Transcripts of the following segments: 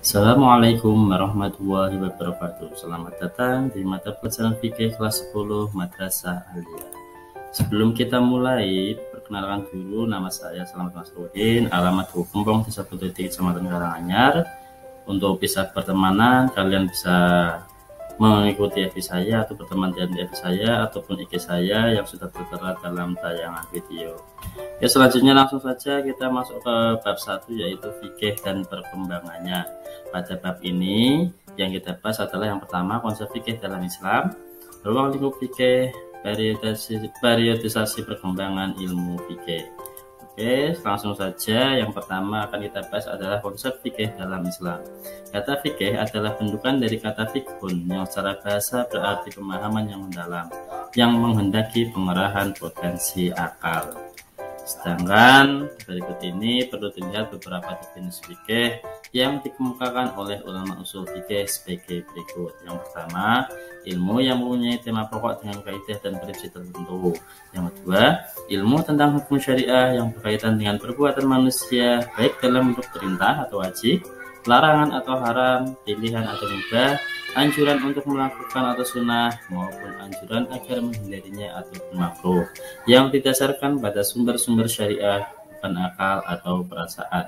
Assalamualaikum warahmatullahi wabarakatuh. Selamat datang di mata pelajaran fikih kelas 10 Madrasah Aliyah. Sebelum kita mulai, perkenalkan dulu, nama saya Selamat Masrudin, alamat Kempong, Desa Bututi, Kecamatan Karanganyar. Untuk bisa pertemanan, kalian bisa mengikuti FB saya atau berteman dengan FB saya ataupun IG saya yang sudah tertera dalam tayangan video. Ya, selanjutnya langsung saja kita masuk ke bab 1, yaitu fikih dan perkembangannya. Pada bab ini yang kita bahas adalah yang pertama, konsep fikih dalam Islam, ruang lingkup fikih, periodisasi perkembangan ilmu fikih. Oke, langsung saja. Yang pertama akan kita bahas adalah konsep fikih dalam Islam. Kata fikih adalah bentukan dari kata fikhun yang secara bahasa berarti pemahaman yang mendalam, yang menghendaki pengerahan potensi akal. Sedangkan berikut ini perlu dilihat beberapa definisi fikih yang dikemukakan oleh ulama usul fikih sebagai berikut. Yang pertama, ilmu yang mempunyai tema pokok dengan kaidah dan prinsip tertentu. Yang kedua, ilmu tentang hukum syariah yang berkaitan dengan perbuatan manusia, baik dalam bentuk perintah atau wajib, larangan atau haram, pilihan atau mubah, anjuran untuk melakukan atau sunnah, maupun anjuran agar menghindarinya atau makruh, yang didasarkan pada sumber-sumber syariah, bukan akal atau perasaan.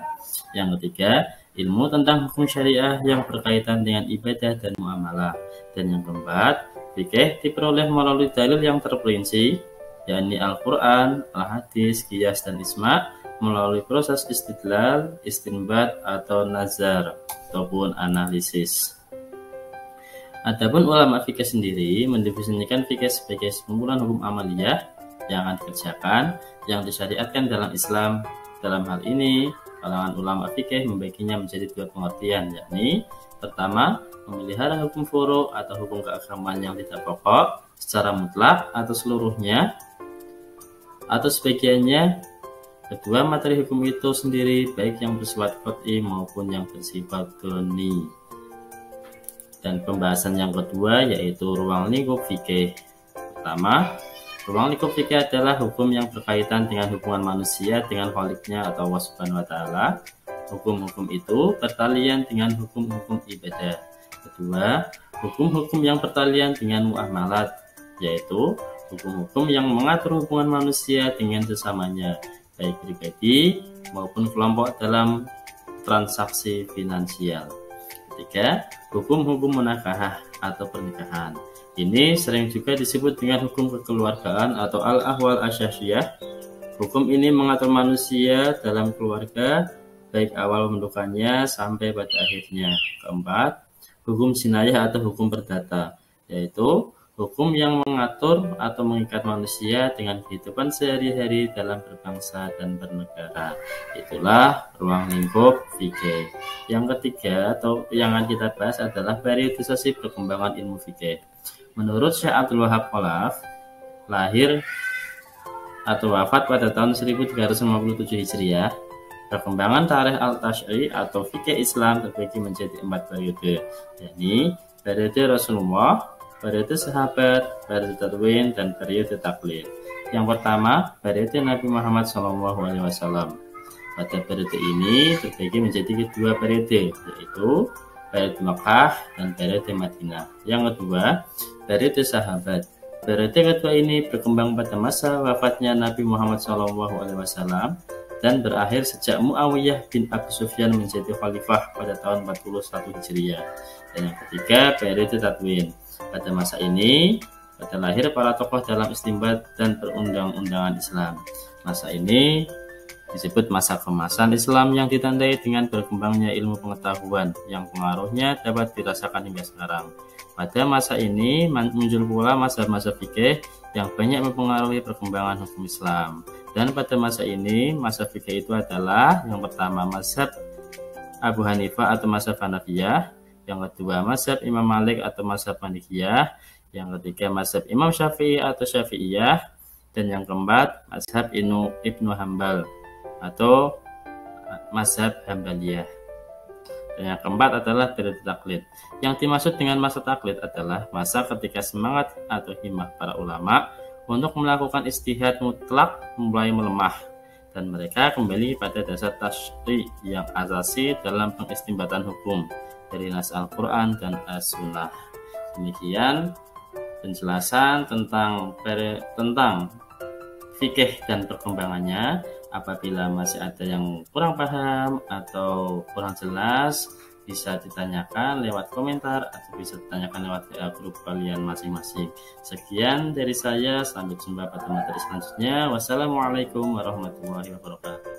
Yang ketiga, ilmu tentang hukum syariah yang berkaitan dengan ibadah dan muamalah. Dan yang keempat, fikih diperoleh melalui dalil yang terperinci, yakni Al-Quran, Al-Hadis, Qiyas, dan Ijma', melalui proses istidlal, istinbat, atau nazar, ataupun analisis. Adapun ulama fikih sendiri mendefinisikan fikih sebagai sekumpulan hukum amaliyah yang akan dikerjakan, yang disyariatkan dalam Islam. Dalam hal ini, kalangan ulama fikih membaginya menjadi dua pengertian, yakni pertama, memelihara hukum furu' atau hukum keagamaan yang tidak pokok secara mutlak atau seluruhnya atau sebagiannya. Kedua, materi hukum itu sendiri baik yang bersifat qat'i maupun yang bersifat doni. Dan pembahasan yang kedua yaitu ruang lingkup fikih. Pertama, ruang lingkup fikih adalah hukum yang berkaitan dengan hubungan manusia dengan Khaliknya atau Allah Subhanahu wa taala. Hukum-hukum itu bertalian dengan hukum-hukum ibadah. Kedua, hukum-hukum yang bertalian dengan muamalat, yaitu hukum-hukum yang mengatur hubungan manusia dengan sesamanya, baik pribadi maupun kelompok dalam transaksi finansial. Ketiga, hukum-hukum munakahah atau pernikahan. Ini sering juga disebut dengan hukum kekeluargaan atau al-ahwal asyasiyah. Hukum ini mengatur manusia dalam keluarga, baik awal pembentukannya sampai pada akhirnya. Keempat, hukum jinayah atau hukum perdata, yaitu hukum yang mengatur atau mengikat manusia dengan kehidupan sehari-hari dalam berbangsa dan bernegara. Itulah ruang lingkup fikih. Yang ketiga atau yang akan kita bahas adalah periodisasi perkembangan ilmu fikih. Menurut Syekh Abdul Wahab Khalaf, lahir atau wafat pada tahun 1357 Hijriah, perkembangan tarikh al-Tasyri atau fikih Islam terbagi menjadi 4 periode, yakni periode Rasulullah, periode sahabat, periode tadwin, dan periode taklid. Yang pertama, periode Nabi Muhammad SAW. Pada periode ini terbagi menjadi dua periode, yaitu periode Makkah dan periode Madinah. Yang kedua, periode sahabat. Periode kedua ini berkembang pada masa wafatnya Nabi Muhammad SAW dan berakhir sejak Muawiyah bin Abu Sufyan menjadi khalifah pada tahun 41 Hijriah. Dan yang ketiga, periode tadwin. Pada masa ini, pada lahir para tokoh dalam istinbat dan perundang-undangan Islam. Masa ini disebut masa kemasan Islam yang ditandai dengan berkembangnya ilmu pengetahuan yang pengaruhnya dapat dirasakan hingga sekarang. Pada masa ini muncul pula mazhab-mazhab fikih yang banyak mempengaruhi perkembangan hukum Islam. Dan pada masa ini, mazhab fikih itu adalah yang pertama mazhab Abu Hanifah atau mazhab Hanafiyah, yang kedua mazhab Imam Malik atau mazhab Malikiyah, yang ketiga mazhab Imam Syafi'i atau Syafi'iyah, dan yang keempat mazhab Ibnu Hambal atau mazhab Hambaliyah. Dan yang keempat adalah periode taklid. Yang dimaksud dengan masa taklid adalah masa ketika semangat atau himmah para ulama untuk melakukan ijtihad mutlak mulai melemah dan mereka kembali pada dasar tasydih yang asasi dalam pengistinbatan hukum dari nas Al-Quran dan As-Sunnah. Demikian penjelasan tentang fikih dan perkembangannya. Apabila masih ada yang kurang paham atau kurang jelas, bisa ditanyakan lewat komentar atau bisa ditanyakan lewat WA grup kalian masing-masing. Sekian dari saya, sampai jumpa pada materi selanjutnya. Wassalamualaikum warahmatullahi wabarakatuh.